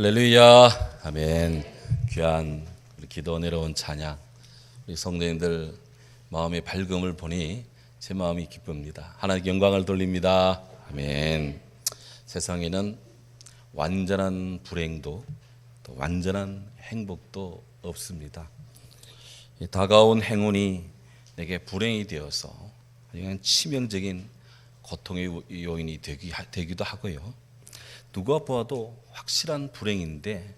할렐루야, 아멘. 귀한 우리 기도 내려온 찬양, 우리 성도님들 마음의 밝음을 보니 제 마음이 기쁩니다. 하나님께 영광을 돌립니다. 아멘. 세상에는 완전한 불행도 또 완전한 행복도 없습니다. 다가온 행운이 내게 불행이 되어서 그냥 치명적인 고통의 요인이 되기도 하고요. 누가 보아도 확실한 불행인데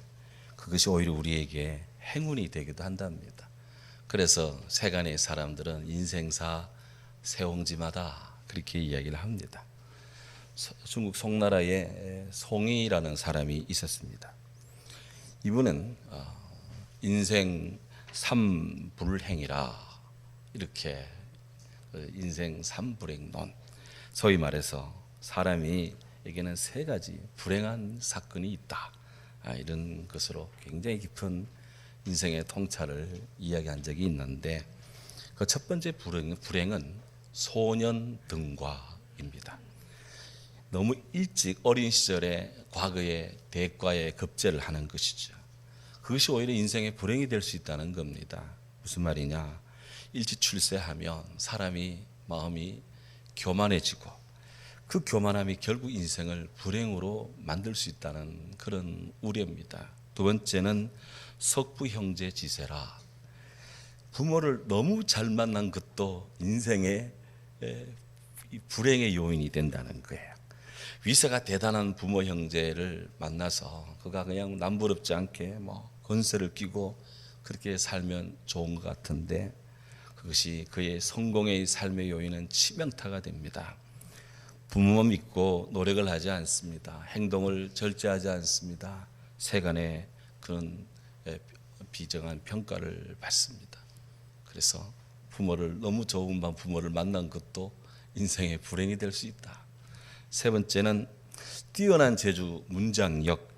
그것이 오히려 우리에게 행운이 되기도 한답니다. 그래서 세간의 사람들은 인생사 세옹지마다 그렇게 이야기를 합니다. 중국 송나라에 송이라는 사람이 있었습니다. 이분은 인생 삼불행이라 이렇게 인생 삼불행론, 소위 말해서 사람이에게는 세 가지 불행한 사건이 있다, 이런 것으로 굉장히 깊은 인생의 통찰을 이야기한 적이 있는데, 그 첫 번째 불행은 소년 등과입니다. 너무 일찍 어린 시절에 과거의 대과에 급제를 하는 것이죠. 그것이 오히려 인생의 불행이 될 수 있다는 겁니다. 무슨 말이냐? 일찍 출세하면 사람이 마음이 교만해지고 그 교만함이 결국 인생을 불행으로 만들 수 있다는 그런 우려입니다. 두 번째는 석부 형제 지세라. 부모를 너무 잘 만난 것도 인생의 불행의 요인이 된다는 거예요. 위세가 대단한 부모 형제를 만나서 그가 그냥 남부럽지 않게 건세를 끼고 그렇게 살면 좋은 것 같은데, 그것이 그의 성공의 삶의 요인은 치명타가 됩니다. 부모 믿고 노력을 하지 않습니다. 행동을 절제하지 않습니다. 세간의 그런 비정한 평가를 받습니다. 그래서 부모를 너무 좋은 부모를 만난 것도 인생의 불행이 될 수 있다. 세 번째는 뛰어난 재주, 문장력.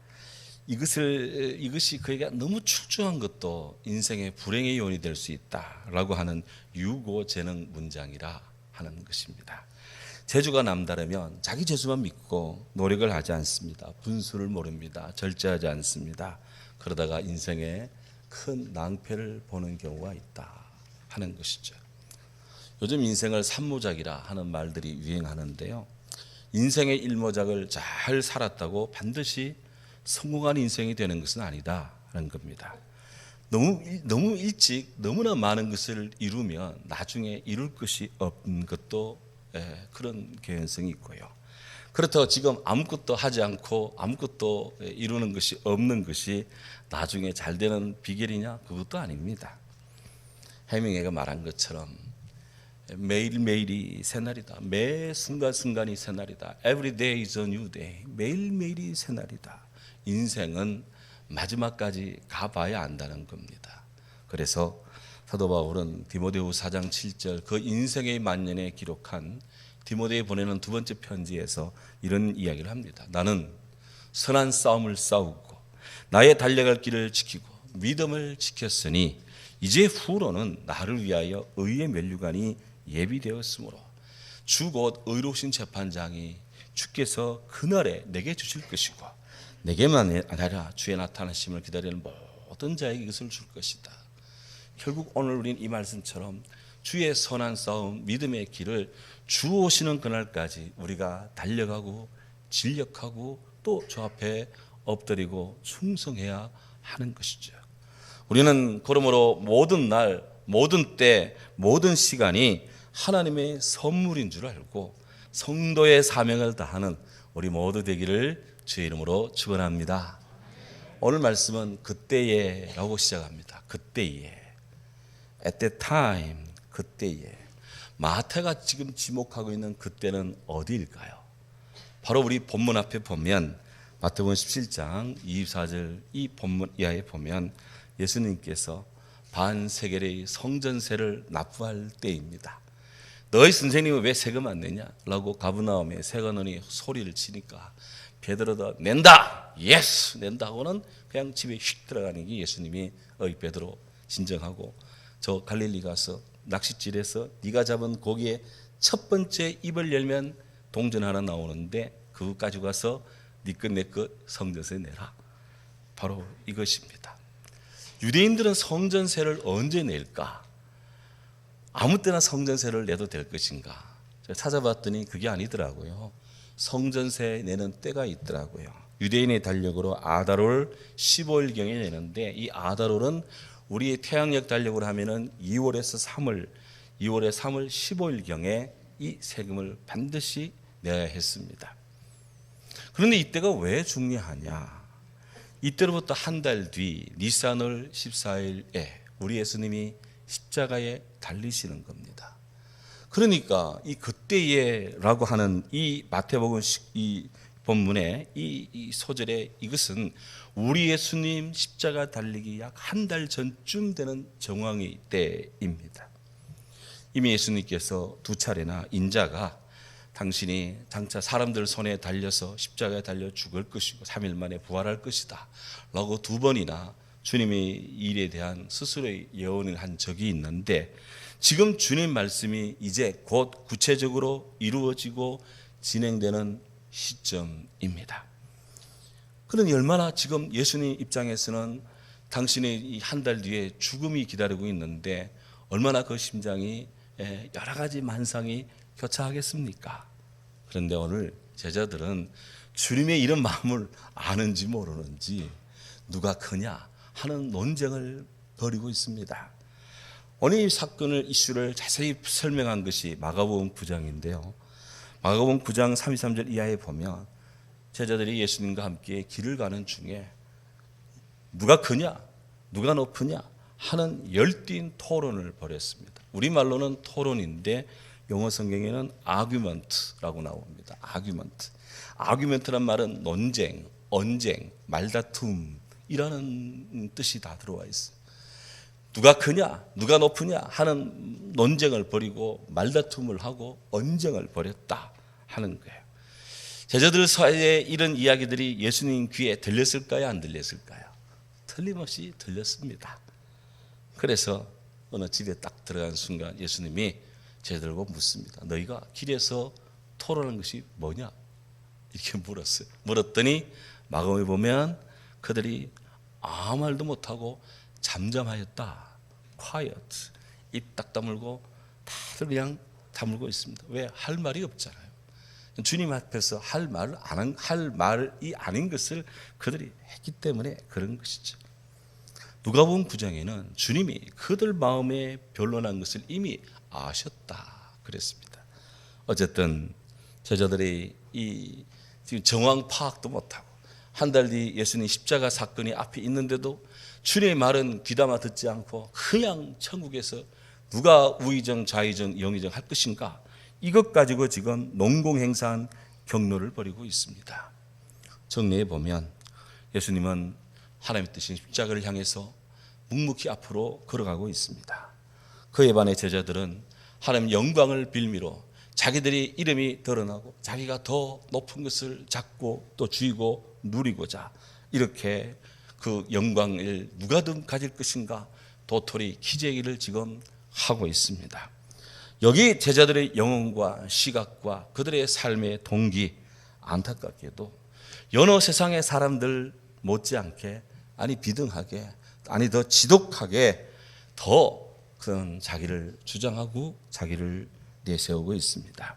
이것이 그에게 너무 출중한 것도 인생의 불행의 요인이 될 수 있다라고 하는 유고재능 문장이라 하는 것입니다. 재주가 남다르면 자기 재주만 믿고 노력을 하지 않습니다. 분수를 모릅니다. 절제하지 않습니다. 그러다가 인생에 큰 낭패를 보는 경우가 있다 하는 것이죠. 요즘 인생을 삼모작이라 하는 말들이 유행하는데요, 인생의 일모작을 잘 살았다고 반드시 성공한 인생이 되는 것은 아니다 하는 겁니다. 너무 일찍 너무나 많은 것을 이루면 나중에 이룰 것이 없는 것도 그런 개연성이 있고요. 그렇다고 지금 아무것도 하지 않고 아무것도 이루는 것이 없는 것이 나중에 잘 되는 비결이냐? 그것도 아닙니다. 해밍웨이가 말한 것처럼 매일매일이 새날이다. 매 순간순간이 새날이다. Every day is a new day. 매일매일이 새날이다. 인생은 마지막까지 가봐야 안다는 겁니다. 그래서 사도 바울은 디모데후서 4장 7절 그 인생의 만년에 기록한 디모데에 보내는 두 번째 편지에서 이런 이야기를 합니다. 나는 선한 싸움을 싸우고 나의 달려갈 길을 지키고 믿음을 지켰으니 이제 후로는 나를 위하여 의의 면류관이 예비되었으므로 주 곧 의로우신 재판장이 주께서 그날에 내게 주실 것이고 내게만 아니라 주의 나타나심을 기다리는 모든 자에게 이것을 줄 것이다. 결국 오늘 우리는 이 말씀처럼 주의 선한 싸움, 믿음의 길을 주 오시는 그날까지 우리가 달려가고 진력하고 또 주 앞에 엎드리고 충성해야 하는 것이죠. 우리는 그러므로 모든 날, 모든 때, 모든 시간이 하나님의 선물인 줄 알고 성도의 사명을 다하는 우리 모두 되기를 주의 이름으로 축원합니다. 오늘 말씀은 그때에 라고 시작합니다. 그때에, at that time, 그때에. 마태가 지금 지목하고 있는 그때는 어디일까요? 바로 우리 본문 앞에 보면 마태복음 17장 24절 이 본문 이하에 보면 예수님께서 반세겔의 성전세를 납부할 때입니다. 너희 선생님은 왜 세금 안 내냐? 라고 가브나움의 세관원이 소리를 치니까 베드로도 낸다! 예스! 낸다 하고는 그냥 집에 휙 들어가는 게 예수님이 베드로 진정하고 저 갈릴리 가서 낚싯줄에서 네가 잡은 고기의 첫 번째 입을 열면 동전 하나 나오는데 그거 가지고 가서 네 것 내 것 성전세 내라. 바로 이것입니다. 유대인들은 성전세를 언제 낼까? 아무 때나 성전세를 내도 될 것인가? 제가 찾아봤더니 그게 아니더라고요. 성전세 내는 때가 있더라고요. 유대인의 달력으로 아달월 15일경에 내는데, 이 아달월은 우리의 태양력 달력으로 하면은 2월에서 3월 15일경에 이 세금을 반드시 내야 했습니다. 그런데 이때가 왜 중요하냐? 이때로부터 한 달 뒤 니산월 14일에 우리 예수님이 십자가에 달리시는 겁니다. 그러니까 이 그때에라고 하는 이 마태복음 이 본문의 이 소절에 이것은 우리 예수님 십자가 달리기 약 한 달 전쯤 되는 정황이 때입니다. 이미 예수님께서 두 차례나 인자가 당신이 장차 사람들 손에 달려서 십자가에 달려 죽을 것이고 3일 만에 부활할 것이다 라고 두 번이나 주님의 일에 대한 스스로의 예언을 한 적이 있는데, 지금 주님 말씀이 이제 곧 구체적으로 이루어지고 진행되는 시점입니다. 그러니 얼마나 지금 예수님 입장에서는 당신의 이 한 달 뒤에 죽음이 기다리고 있는데 얼마나 그 심장이 여러 가지 만상이 교차하겠습니까? 그런데 오늘 제자들은 주님의 이런 마음을 아는지 모르는지 누가 크냐 하는 논쟁을 벌이고 있습니다. 오늘 이 사건을 이슈를 자세히 설명한 것이 마가복음 9장인데요. 마가복음 9장 33절 이하에 보면 제자들이 예수님과 함께 길을 가는 중에 누가 크냐 누가 높으냐 하는 열띤 토론을 벌였습니다. 우리말로는 토론인데 영어 성경에는 아규먼트라고 나옵니다. 아규먼트란 말은 논쟁, 언쟁, 말다툼이라는 뜻이 다 들어와 있어요. 누가 크냐, 누가 높으냐 하는 논쟁을 벌이고 말다툼을 하고 언쟁을 벌였다 하는 거예요. 제자들 사이에 이런 이야기들이 예수님 귀에 들렸을까요, 안 들렸을까요? 틀림없이 들렸습니다. 그래서 어느 집에 딱 들어간 순간 예수님이 제자들과 묻습니다. 너희가 길에서 토론한 것이 뭐냐? 이렇게 물었어요. 물었더니 마가복음에 보면 그들이 아무 말도 못하고 잠잠하였다. quiet. 입 딱 다물고 다들 그냥 다물고 있습니다. 왜? 할 말이 없잖아요. 주님 앞에서 할 말이 아닌 것을 그들이 했기 때문에 그런 것이죠. 누가복음 9장에는 주님이 그들 마음에 변론한 것을 이미 아셨다 그랬습니다. 어쨌든 제자들이 이 지금 정황 파악도 못하고 한 달 뒤 예수님 십자가 사건이 앞에 있는데도 주님의 말은 귀담아 듣지 않고 그냥 천국에서 누가 우의정 좌의정 영의정 할 것인가, 이것 가지고 지금 농공행사한 경로를 벌이고 있습니다. 정리해 보면 예수님은 하나님의 뜻인 십자가를 향해서 묵묵히 앞으로 걸어가고 있습니다. 그에 반해 제자들은 하나님 영광을 빌미로 자기들이 이름이 드러나고 자기가 더 높은 것을 잡고 또 쥐고 누리고자 이렇게 그 영광을 누가 더 가질 것인가 도토리 기재기를 지금 하고 있습니다. 여기 제자들의 영혼과 시각과 그들의 삶의 동기, 안타깝게도 여느 세상의 사람들 못지않게, 아니 비등하게, 아니 더 지독하게 더 그런 자기를 주장하고 자기를 내세우고 있습니다.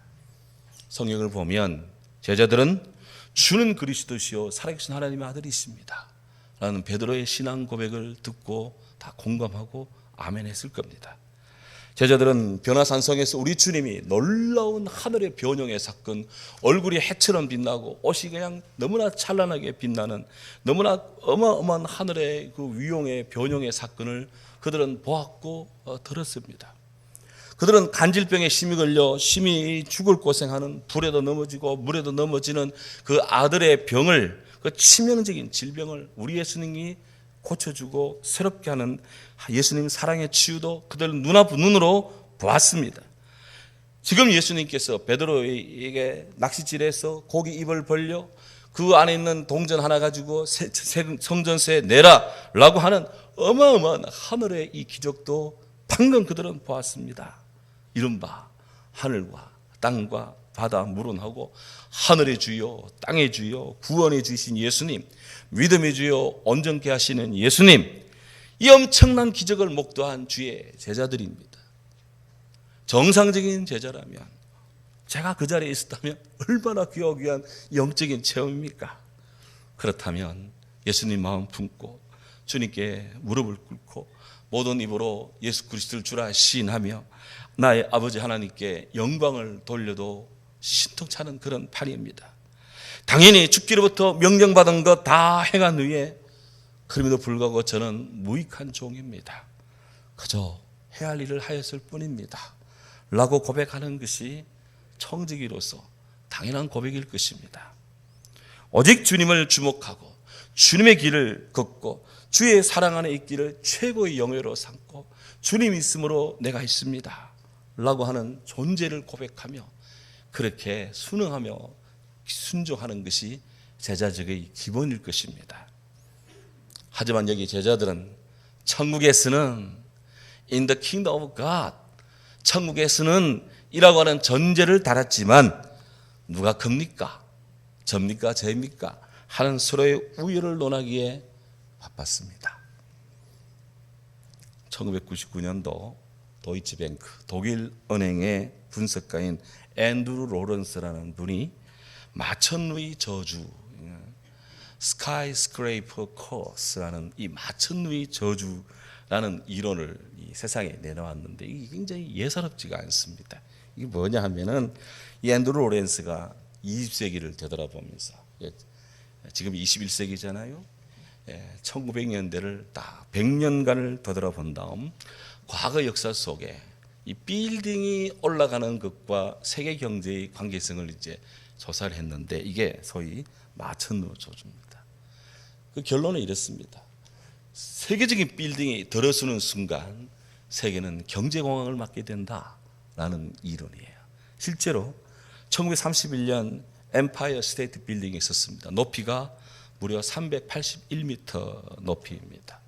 성경을 보면 제자들은 주는 그리스도시요 살아계신 하나님의 아들이십니다 라는 베드로의 신앙 고백을 듣고 다 공감하고 아멘했을 겁니다. 제자들은 변화산성에서 우리 주님이 놀라운 하늘의 변형의 사건, 얼굴이 해처럼 빛나고 옷이 그냥 너무나 찬란하게 빛나는 너무나 어마어마한 하늘의 그 위용의 변형의 사건을 그들은 보았고 들었습니다. 그들은 간질병에 심히 걸려 심히 죽을 고생하는, 불에도 넘어지고 물에도 넘어지는 그 아들의 병을, 그 치명적인 질병을 우리 예수님이 고쳐주고 새롭게 하는 예수님 사랑의 치유도 그들 눈으로 보았습니다. 지금 예수님께서 베드로에게 낚시질해서 고기 입을 벌려 그 안에 있는 동전 하나 가지고 성전세 내라 라고 하는 어마어마한 하늘의 이 기적도 방금 그들은 보았습니다. 이른바 하늘과 땅과 바다 물은 하고 하늘의 주여 땅의 주여 구원해 주신 예수님, 믿음의 주요 온전케 하시는 예수님, 이 엄청난 기적을 목도한 주의 제자들입니다. 정상적인 제자라면, 제가 그 자리에 있었다면 얼마나 귀한 영적인 체험입니까? 그렇다면 예수님 마음 품고 주님께 무릎을 꿇고 모든 입으로 예수 그리스도를 주라 시인하며 나의 아버지 하나님께 영광을 돌려도 신통찮은 그런 판입니다. 당연히 주께로부터 명령받은 것 다 행한 후에, 그럼에도 불구하고 저는 무익한 종입니다. 그저 해야 할 일을 하였을 뿐입니다 라고 고백하는 것이 청지기로서 당연한 고백일 것입니다. 오직 주님을 주목하고 주님의 길을 걷고 주의 사랑 안에 있기를 최고의 영예로 삼고 주님 있음으로 내가 있습니다 라고 하는 존재를 고백하며 그렇게 순응하며 순종하는 것이 제자적의 기본일 것입니다. 하지만 여기 제자들은 천국에서는 in the kingdom of God, 천국에서는 이라고 하는 전제를 달았지만 누가 겁니까? 접니까? 죄입니까? 하는 서로의 우열을 논하기에 바빴습니다. 1999년도 도이치뱅크 독일 은행의 분석가인 앤드루 로런스라는 분이 마천루이 저주, 스카이스크레이퍼 코스라는 이 마천루이 저주라는 이론을 이 세상에 내놓았는데 이게 굉장히 예사롭지가 않습니다. 이게 뭐냐 하면은 이 앤드루 로렌스가 20세기를 되돌아보면서, 지금 21세기잖아요. 1900년대를 딱 100년간을 되돌아본 다음 과거 역사 속에 이 빌딩이 올라가는 것과 세계 경제의 관계성을 이제 조사를 했는데 이게 소위 마천루 저주입니다. 그 결론은 이렇습니다. 세계적인 빌딩이 들어서는 순간 세계는 경제공황을 맞게 된다라는 이론이에요. 실제로 1931년 엠파이어 스테이트 빌딩이 있었습니다. 높이가 무려 381m 높이입니다.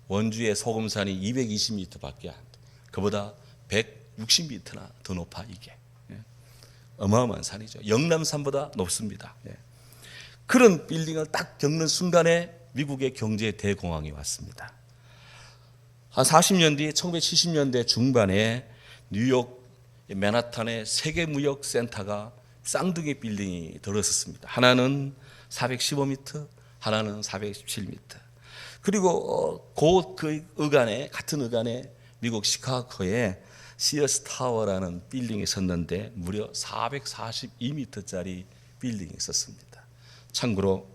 원주의 소금산이 220m밖에 안 돼. 그보다 160m나 더 높아 이게. 어마어마한 산이죠. 영남산보다 높습니다. 그런 빌딩을 딱 겪는 순간에 미국의 경제 대공황이 왔습니다. 한 40년 뒤 1970년대 중반에 뉴욕 맨하탄의 세계무역센터가 쌍둥이 빌딩이 들어섰습니다. 하나는 415m, 하나는 417m. 그리고 그 의간에, 같은 의간에 미국 시카고에 시어스 타워라는 빌딩이 있었는데 무려 442m짜리 빌딩이 있었습니다. 참고로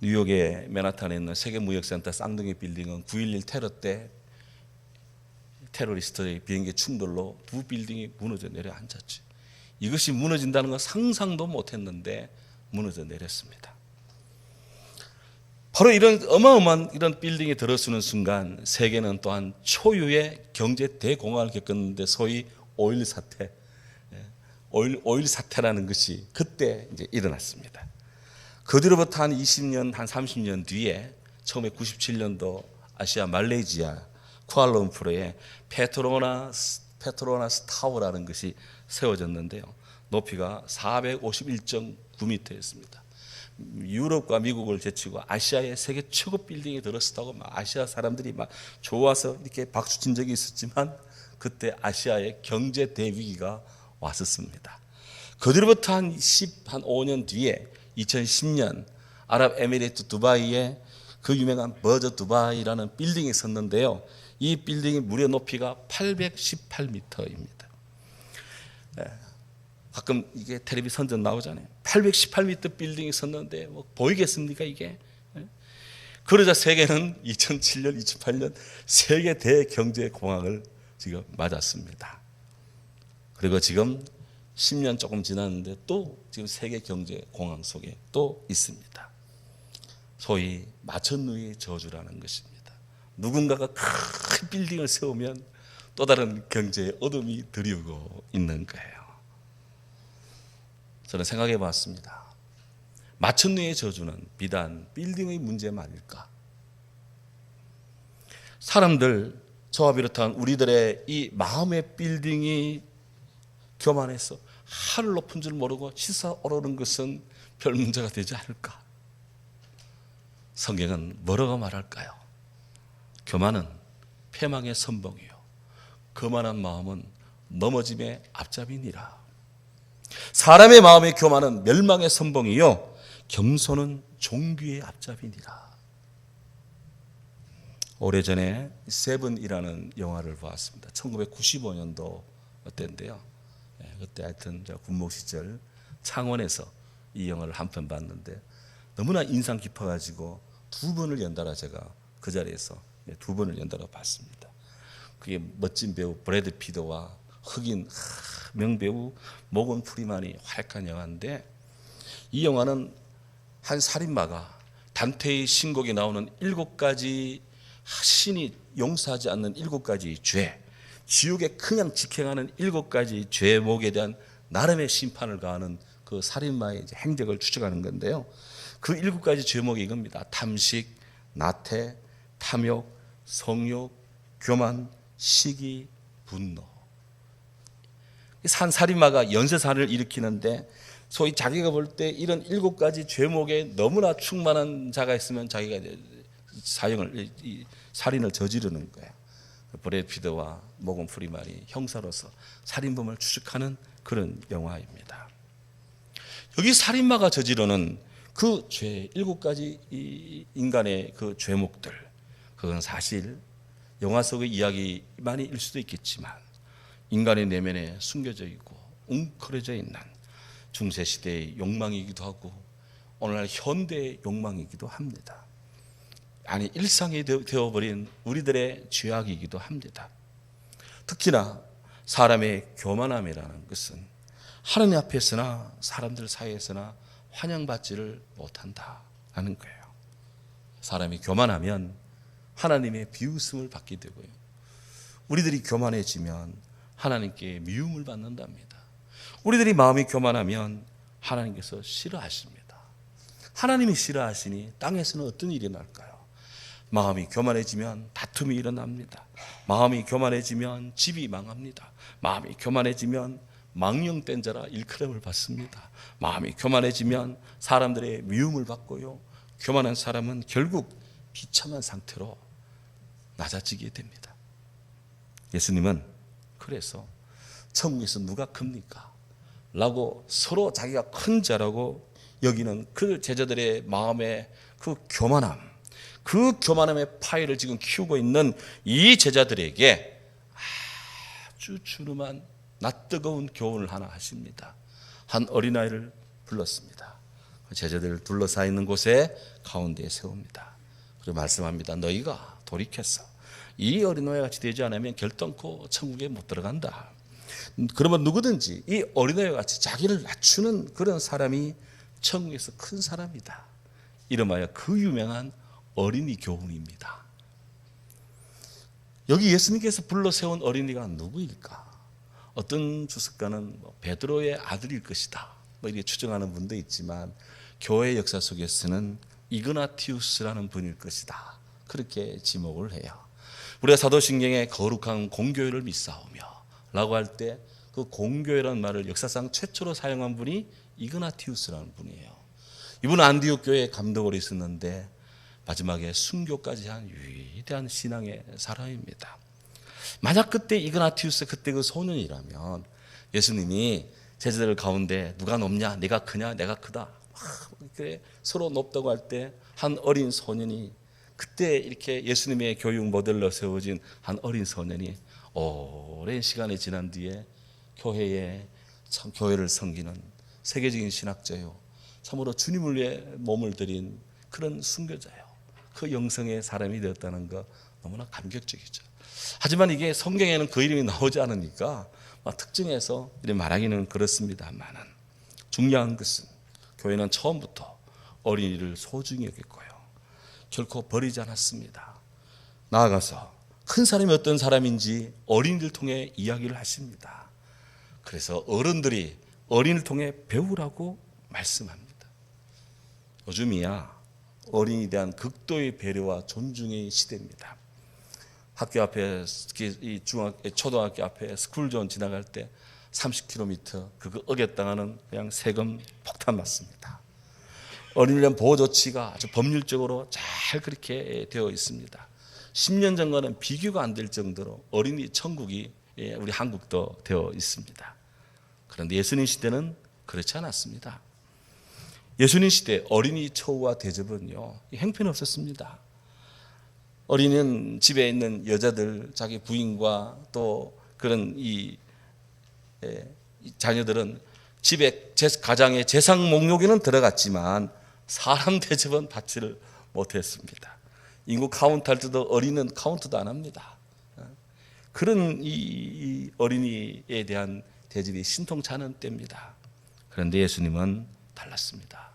뉴욕의 맨하탄에 있는 세계무역센터 쌍둥이 빌딩은 9.11 테러 때 테러리스트의 비행기 충돌로 두 빌딩이 무너져 내려앉았죠. 이것이 무너진다는 건 상상도 못했는데 무너져 내렸습니다. 바로 이런 어마어마한 이런 빌딩이 들어서는 순간 세계는 또한 초유의 경제 대공황을 겪었는데 소위 오일 사태, 오일 사태라는 것이 그때 이제 일어났습니다. 그 뒤로부터 한 20년, 한 30년 뒤에 1997년도 아시아 말레이시아 쿠알라룸푸르에 페트로나스 타워라는 것이 세워졌는데요. 높이가 451.9m였습니다. 유럽과 미국을 제치고 아시아의 세계 최고 빌딩이 들었다고 막 아시아 사람들이 막 좋아서 이렇게 박수 친 적이 있었지만 그때 아시아의 경제 대위기가 왔었습니다. 그 뒤로부터 한 5년 뒤에 2010년 아랍에미리트 두바이에 그 유명한 버저 두바이라는 빌딩이 있었는데요. 이 빌딩의 무려 높이가 818m입니다. 가끔 이게 텔레비 선전 나오잖아요. 818m 빌딩이 있었는데 뭐 보이겠습니까 이게? 그러자 세계는 2007년, 2008년 세계 대경제 공황을 지금 맞았습니다. 그리고 지금 10년 조금 지났는데 또 지금 세계 경제 공황 속에 또 있습니다. 소위 마천루이 저주라는 것입니다. 누군가가 큰 빌딩을 세우면 또 다른 경제의 어둠이 드리우고 있는 거예요. 저는 생각해 봤습니다. 마천루이의 저주는 비단 빌딩의 문제만일까? 사람들, 저와 비롯한 우리들의 이 마음의 빌딩이 교만해서 하늘 높은 줄 모르고 치솟아오르는 것은 별 문제가 되지 않을까? 성경은 뭐라고 말할까요? 교만은 패망의 선봉이요 거만한 마음은 넘어짐의 앞잡이니라. 사람의 마음의 교만은 멸망의 선봉이요 겸손은 종귀의 앞잡이니라. 오래전에 세븐이라는 영화를 보았습니다. 1995년도 때인데요. 그때 하여튼 군목 시절 창원에서 이 영화를 한 편 봤는데 너무나 인상 깊어가지고 2번을 연달아 제가 그 자리에서 2번을 연달아 봤습니다. 그게 멋진 배우 브래드 피트와 흑인 명배우 모건 프리만이 활약한 영화인데, 이 영화는 한 살인마가 단테의 신곡에 나오는 7가지 신이 용서하지 않는 7가지 죄, 지옥에 그냥 직행하는 7가지 죄목에 대한 나름의 심판을 가하는 그 살인마의 행적을 추적하는 건데요. 그 7가지 죄목이 이겁니다. 탐식, 나태, 탐욕, 성욕, 교만, 시기, 분노. 산 살인마가 연쇄살인을 일으키는데 소위 자기가 볼 때 이런 7가지 죄목에 너무나 충만한 자가 있으면 자기가 살인을 저지르는 거예요. 브래드 피트와 모건 프리만이 형사로서 살인범을 추적하는 그런 영화입니다. 여기 살인마가 저지르는 그 죄, 7가지 인간의 그 죄목들, 그건 사실 영화 속의 이야기만일 수도 있겠지만 인간의 내면에 숨겨져 있고 웅크려져 있는 중세시대의 욕망이기도 하고 오늘날 현대의 욕망이기도 합니다. 아니 일상이 되어버린 우리들의 죄악이기도 합니다. 특히나 사람의 교만함이라는 것은 하나님 앞에서나 사람들 사이에서나 환영받지를 못한다는 거예요. 사람이 교만하면 하나님의 비웃음을 받게 되고요. 우리들이 교만해지면 하나님께 미움을 받는답니다. 우리들이 마음이 교만하면 하나님께서 싫어하십니다. 하나님이 싫어하시니 땅에서는 어떤 일이 날까요? 마음이 교만해지면 다툼이 일어납니다. 마음이 교만해지면 집이 망합니다. 마음이 교만해지면 망령된 자라 일컬음을 받습니다. 마음이 교만해지면 사람들의 미움을 받고요. 교만한 사람은 결국 비참한 상태로 낮아지게 됩니다. 예수님은 그래서 천국에서 누가 큽니까? 라고 서로 자기가 큰 자라고 여기는 그 제자들의 마음의 그 교만함의 파이를 지금 키우고 있는 이 제자들에게 아주 주름한 낯뜨거운 교훈을 하나 하십니다. 한 어린아이를 불렀습니다. 제자들을 둘러싸여 있는 곳에 가운데에 세웁니다. 그리고 말씀합니다. 너희가 돌이켜서 이 어린아이 같이 되지 않으면 결단코 천국에 못 들어간다. 그러면 누구든지 이 어린아이 같이 자기를 낮추는 그런 사람이 천국에서 큰 사람이다. 이름하여 그 유명한 어린이 교훈입니다. 여기 예수님께서 불러 세운 어린이가 누구일까? 어떤 주석가는 베드로의 아들일 것이다, 이렇게 추정하는 분도 있지만 교회 역사 속에서는 이그나티우스라는 분일 것이다, 그렇게 지목을 해요. 우리가 사도신경에 거룩한 공교회를 믿사오며 라고 할 때 그 공교회라는 말을 역사상 최초로 사용한 분이 이그나티우스라는 분이에요. 이분은 안디옥 교회에 감독으로 있었는데 마지막에 순교까지 한 위대한 신앙의 사람입니다. 만약 그때 이그나티우스 그때 그 소년이라면 예수님이 제자들 가운데 누가 높냐, 내가 크냐, 내가 크다, 이렇게 서로 높다고 할 때 한 어린 소년이, 그때 이렇게 예수님의 교육 모델로 세워진 한 어린 소년이 오랜 시간이 지난 뒤에 교회에 참 교회를 섬기는 세계적인 신학자요, 참으로 주님을 위해 몸을 들인 그런 순교자요, 그 영성의 사람이 되었다는 거 너무나 감격적이죠. 하지만 이게 성경에는 그 이름이 나오지 않으니까 특정해서 이렇게 말하기는 그렇습니다만은 중요한 것은 교회는 처음부터 어린이를 소중히 여겼고요, 결코 버리지 않았습니다. 나아가서 큰 사람이 어떤 사람인지 어린이를 통해 이야기를 하십니다. 그래서 어른들이 어린이를 통해 배우라고 말씀합니다. 요즘이야 어린이에 대한 극도의 배려와 존중의 시대입니다. 학교 앞에, 특히 초등학교 앞에 스쿨존 지나갈 때 30km 그거 어겼다가는 그냥 세금 폭탄 맞습니다. 어린이를 보호 조치가 아주 법률적으로 잘 그렇게 되어 있습니다. 10년 전과는 비교가 안 될 정도로 어린이 천국이 우리 한국도 되어 있습니다. 그런데 예수님 시대는 그렇지 않았습니다. 예수님 시대 어린이 처우와 대접은요, 형편없었습니다. 어린이는 집에 있는 여자들, 자기 부인과 또 그런 이 자녀들은 집에 가장의 재상 목록에는 들어갔지만 사람 대접은 받지를 못했습니다. 인구 카운트할 때도 어린이는 카운트도 안 합니다. 그런 이 어린이에 대한 대접이 신통치 않은 때입니다. 그런데 예수님은 달랐습니다.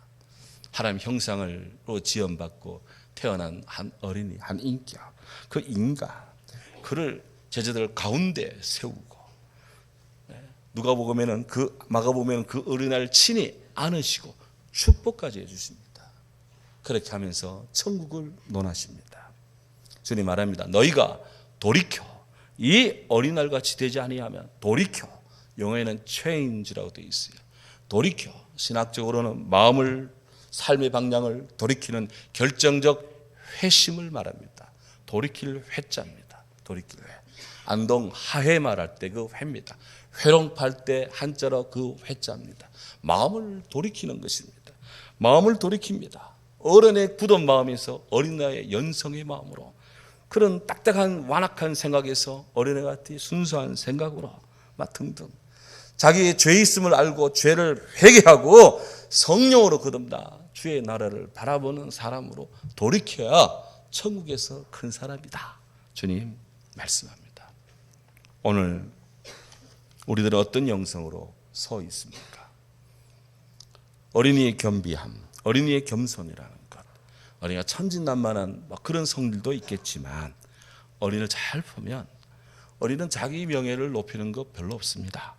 하나님 형상으로 지원받고 태어난 한 어린이, 한 인격, 그 인간, 그를 제자들 가운데 세우고 누가복음에는 마가복음에는 그 어린아이를 친히 안으시고 축복까지 해주십니다. 그렇게 하면서 천국을 논하십니다. 주님 말합니다. 너희가 돌이켜 이 어린아이 같이 되지 아니하면 돌이켜, 영어에는 change라고 되어 있어요. 돌이켜, 신학적으로는 마음을, 삶의 방향을 돌이키는 결정적 회심을 말합니다. 돌이킬 회자입니다. 돌이킬 회. 안동 하회 말할 때 그 회입니다. 회롱팔 때 한자로 그 회자입니다. 마음을 돌이키는 것입니다. 마음을 돌이킵니다. 어른의 굳은 마음에서 어린아이의 연성의 마음으로, 그런 딱딱한 완악한 생각에서 어린애 같은 순수한 생각으로 막 등등 자기의 죄 있음을 알고 죄를 회개하고 성령으로 거듭나 주의 나라를 바라보는 사람으로 돌이켜야 천국에서 큰 사람이다. 주님 말씀합니다. 오늘 우리들은 어떤 영성으로 서 있습니까? 어린이의 겸비함, 어린이의 겸손이라는 것, 어린이가 천진난만한 그런 성질도 있겠지만 어린이를 잘 보면 어린이는 자기 명예를 높이는 것 별로 없습니다.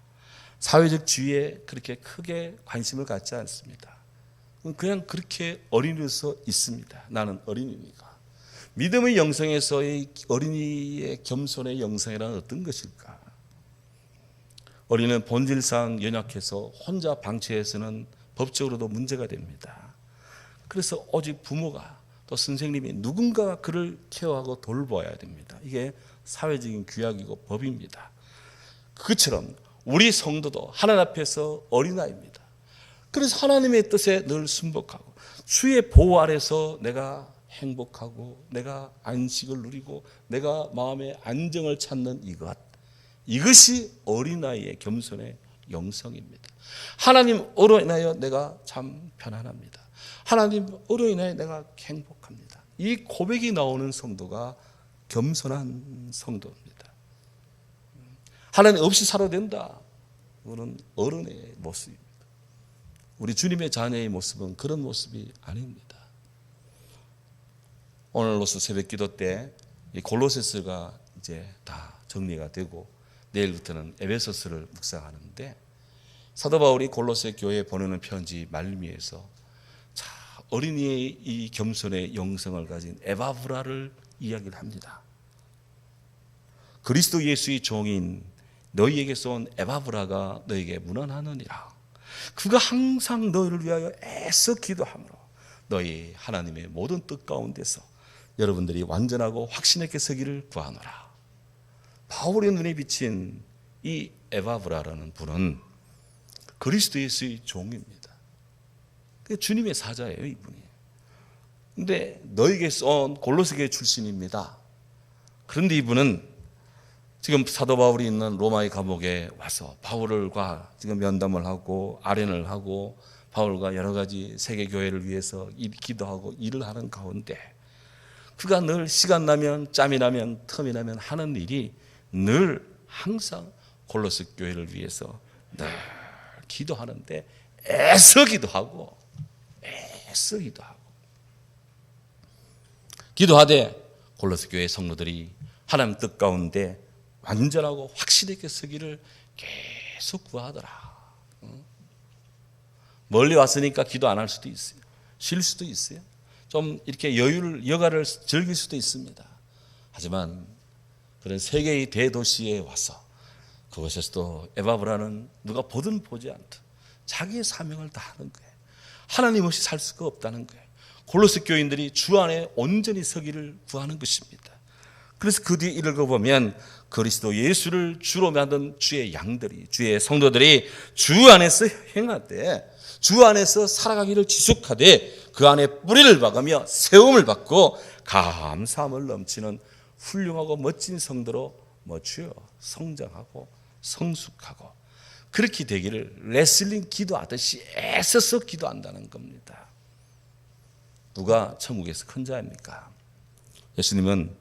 사회적 지위에 그렇게 크게 관심을 갖지 않습니다. 그냥 그렇게 어린이로서 있습니다. 나는 어린이니까. 믿음의 영성에서의 어린이의 겸손의 영성이란 어떤 것일까? 어린이는 본질상 연약해서 혼자 방치해서는 법적으로도 문제가 됩니다. 그래서 오직 부모가 또 선생님이 누군가가 그를 케어하고 돌봐야 됩니다. 이게 사회적인 규약이고 법입니다. 그처럼 우리 성도도 하나님 앞에서 어린아이입니다. 그래서 하나님의 뜻에 늘 순복하고 주의 보호 아래서 내가 행복하고 내가 안식을 누리고 내가 마음의 안정을 찾는 이것이 어린아이의 겸손의 영성입니다. 하나님으로 인하여 내가 참 편안합니다. 하나님으로 인하여 내가 행복합니다. 이 고백이 나오는 성도가 겸손한 성도입니다. 하나님 없이 살아야 된다. 그거는 어른의 모습입니다. 우리 주님의 자녀의 모습은 그런 모습이 아닙니다. 오늘로서 새벽 기도 때 골로새서가 이제 다 정리가 되고 내일부터는 에베소서를 묵상하는데 사도 바울이 골로새 교회에 보내는 편지 말미에서 어린이의 이 겸손의 영성을 가진 에바브라를 이야기를 합니다. 그리스도 예수의 종인 너희에게서 온 에바브라가 너희에게 문안하느니라. 그가 항상 너희를 위하여 애써 기도하므로 너희 하나님의 모든 뜻 가운데서 여러분들이 완전하고 확신 있게 서기를 구하노라. 바울의 눈에 비친 이 에바브라라는 분은 그리스도 예수의 종입니다. 주님의 사자예요, 이분이. 근데 너희에게서 온 골로새 교회 출신입니다. 그런데 이분은 지금 사도 바울이 있는 로마의 감옥에 와서 바울과 지금 면담을 하고 아련을 하고 바울과 여러 가지 세계 교회를 위해서 기도하고 일을 하는 가운데 그가 늘 시간 나면 짬이 나면 틈이 나면 하는 일이 늘 항상 골로새 교회를 위해서 늘 기도하는데 애써 기도하고 기도하되 골로새 교회 성도들이 하나님 뜻 가운데 완전하고 확실히 있게 서기를 계속 구하더라. 멀리 왔으니까 기도 안 할 수도 있어요. 쉴 수도 있어요. 좀 이렇게 여가를 즐길 수도 있습니다. 하지만 그런 세계의 대도시에 와서 그곳에서도 에바브라는 누가 보든 보지 않듯 자기의 사명을 다하는 거예요. 하나님 없이 살 수가 없다는 거예요. 골로새 교인들이 주 안에 온전히 서기를 구하는 것입니다. 그래서 그 뒤에 읽어보면 그리스도 예수를 주로 만든 주의 양들이, 주의 성도들이 주 안에서 행하되 주 안에서 살아가기를 지속하되 그 안에 뿌리를 박으며 세움을 받고 감사함을 넘치는 훌륭하고 멋진 성도로 뭐죠? 성장하고 성숙하고 그렇게 되기를 레슬링 기도하듯이 애써서 기도한다는 겁니다. 누가 천국에서 큰 자입니까? 예수님은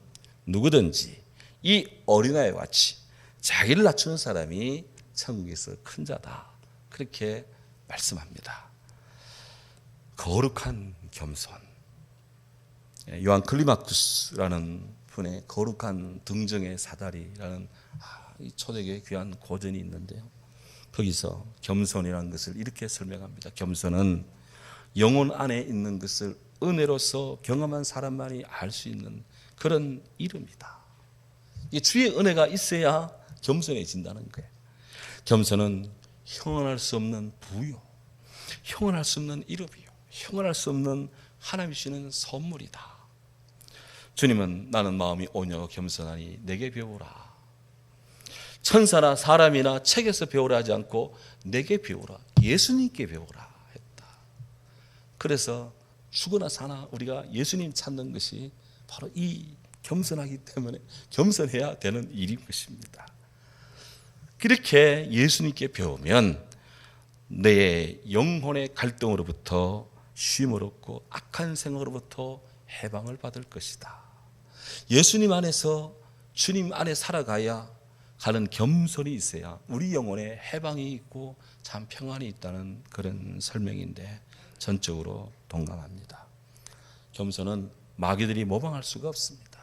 누구든지 이 어린아이와 같이 자기를 낮추는 사람이 천국에서 큰 자다. 그렇게 말씀합니다. 거룩한 겸손. 요한 클리마쿠스라는 분의 거룩한 등정의 사다리라는 이 초대교회 귀한 고전이 있는데요. 거기서 겸손이라는 것을 이렇게 설명합니다. 겸손은 영혼 안에 있는 것을 은혜로서 경험한 사람만이 알 수 있는 그런 이름이다. 이 주의 은혜가 있어야 겸손해진다는 거예요. 겸손은 형언할 수 없는 부요, 형언할 수 없는 이름이요, 형언할 수 없는 하나님이 주시는 선물이다. 주님은 나는 마음이 온유하고 겸손하니 내게 배우라. 천사나 사람이나 책에서 배우라 하지 않고 내게 배우라, 예수님께 배우라 했다. 그래서 죽으나 사나 우리가 예수님 찾는 것이 바로 이 겸손하기 때문에 겸손해야 되는 일인 것입니다. 그렇게 예수님께 배우면 내 영혼의 갈등으로부터 쉼을 얻고 악한 생각으로부터 해방을 받을 것이다. 예수님 안에서 주님 안에 살아가야 가는 겸손이 있어야 우리 영혼에 해방이 있고 참 평안이 있다는 그런 설명인데 전적으로 동감합니다. 겸손은 마귀들이 모방할 수가 없습니다.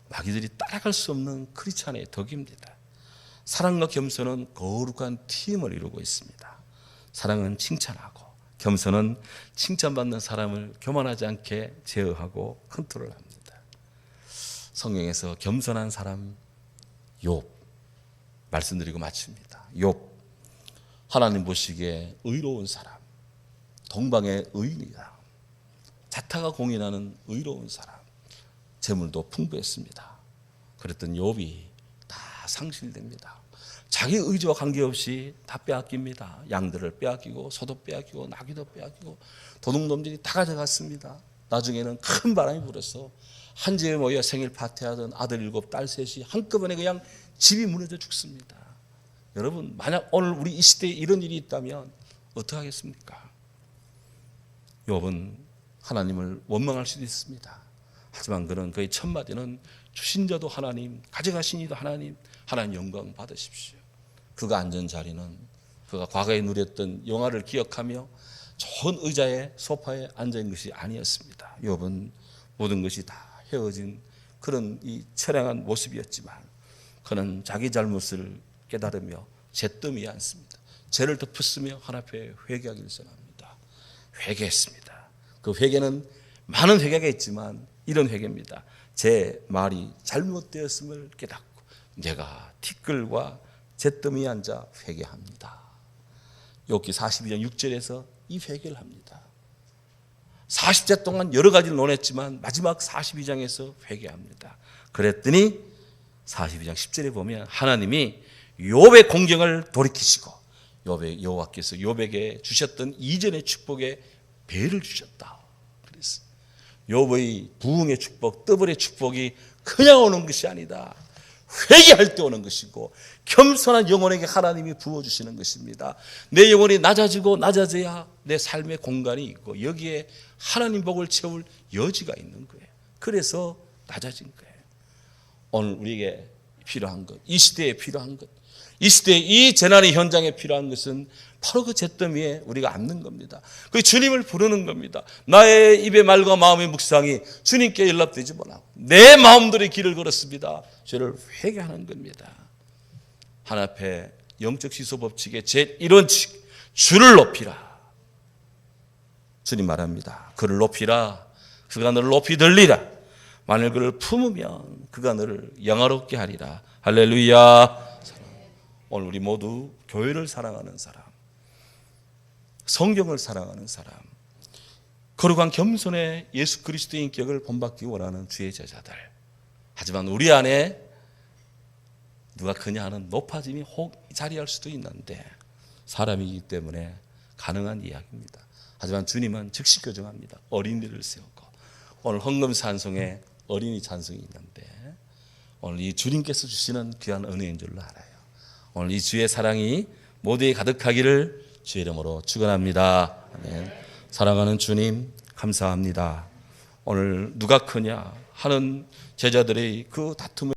마귀들이 따라갈 수 없는 크리스찬의 덕입니다. 사랑과 겸손은 거룩한 팀을 이루고 있습니다. 사랑은 칭찬하고 겸손은 칭찬받는 사람을 교만하지 않게 제어하고 컨트롤합니다. 성경에서 겸손한 사람 욥 말씀드리고 마칩니다. 욥 하나님 보시기에 의로운 사람, 동방의 의인이다. 자타가 공인하는 의로운 사람, 재물도 풍부했습니다. 그랬던 욥이 다 상실됩니다. 자기 의지와 관계없이 다 빼앗깁니다. 양들을 빼앗기고 소도 빼앗기고 나귀도 빼앗기고 도둑놈들이 다 가져갔습니다. 나중에는 큰 바람이 불어서 한 집에 모여 생일 파티하던 아들 7, 딸 3이 한꺼번에 그냥 집이 무너져 죽습니다. 여러분 만약 오늘 우리 이 시대에 이런 일이 있다면 어떻게 하겠습니까? 욥은 하나님을 원망할 수도 있습니다. 하지만 그는 그의 첫 마디는 주신 자도 하나님, 가져가신 이도 하나님, 하나님 영광 받으십시오. 그가 앉은 자리는 그가 과거에 누렸던 영화를 기억하며 좋은 의자에 소파에 앉은 것이 아니었습니다. 욥은 모든 것이 다 헤어진 그런 이 처량한 모습이었지만 그는 자기 잘못을 깨달으며 잿더미에 앉습니다. 죄를 덮었으며 하나님 앞에 회개하기를 선합니다. 회개했습니다. 그 회개는 많은 회개가 있지만 이런 회개입니다. 제 말이 잘못되었음을 깨닫고 내가 티끌과 잿더미에 앉아 회개합니다. 욥기 42장 6절에서 이 회개를 합니다. 40제 동안 여러 가지를 논했지만 마지막 42장에서 회개합니다. 그랬더니 42장 10절에 보면 하나님이 욥의 공경을 돌이키시고 여호와께서 욥에게 주셨던 이전의 축복에 배를 주셨다. 그래서 욥의 부흥의 축복, 더블의 축복이 그냥 오는 것이 아니다. 회개할 때 오는 것이고 겸손한 영혼에게 하나님이 부어주시는 것입니다. 내 영혼이 낮아지고 낮아져야 내 삶의 공간이 있고 여기에 하나님 복을 채울 여지가 있는 거예요. 그래서 낮아진 거예요. 오늘 우리에게 필요한 것, 이 시대에 필요한 것, 이 시대에 이 재난의 현장에 필요한 것은 바로 그 잿더미에 우리가 앉는 겁니다. 그 주님을 부르는 겁니다. 나의 입의 말과 마음의 묵상이 주님께 연락되지 못하고 내 마음들의 길을 걸었습니다. 죄를 회개하는 겁니다. 하나님 앞에 영적 시소 법칙의 제1원칙, 주를 높이라. 주님 말합니다. 그를 높이라. 그가 너를 높이 들리라. 만일 그를 품으면 그가 너를 영화롭게 하리라. 할렐루야. 오늘 우리 모두 교회를 사랑하는 사람, 성경을 사랑하는 사람, 거룩한 겸손의 예수 그리스도의 인격을 본받기 원하는 주의 제자들. 하지만 우리 안에 누가 크냐 하는 높아짐이 혹 자리할 수도 있는데 사람이기 때문에 가능한 이야기입니다. 하지만 주님은 즉시 교정합니다. 어린이를 세우고 오늘 헌금산송에 어린이 찬송이 있는데 오늘 이 주님께서 주시는 귀한 은혜인 줄로 알아요. 오늘 이 주의 사랑이 모두에 가득하기를 주의 이름으로 축원합니다. 아멘. 사랑하는 주님 감사합니다. 오늘 누가 크냐 하는 제자들의 그 다툼을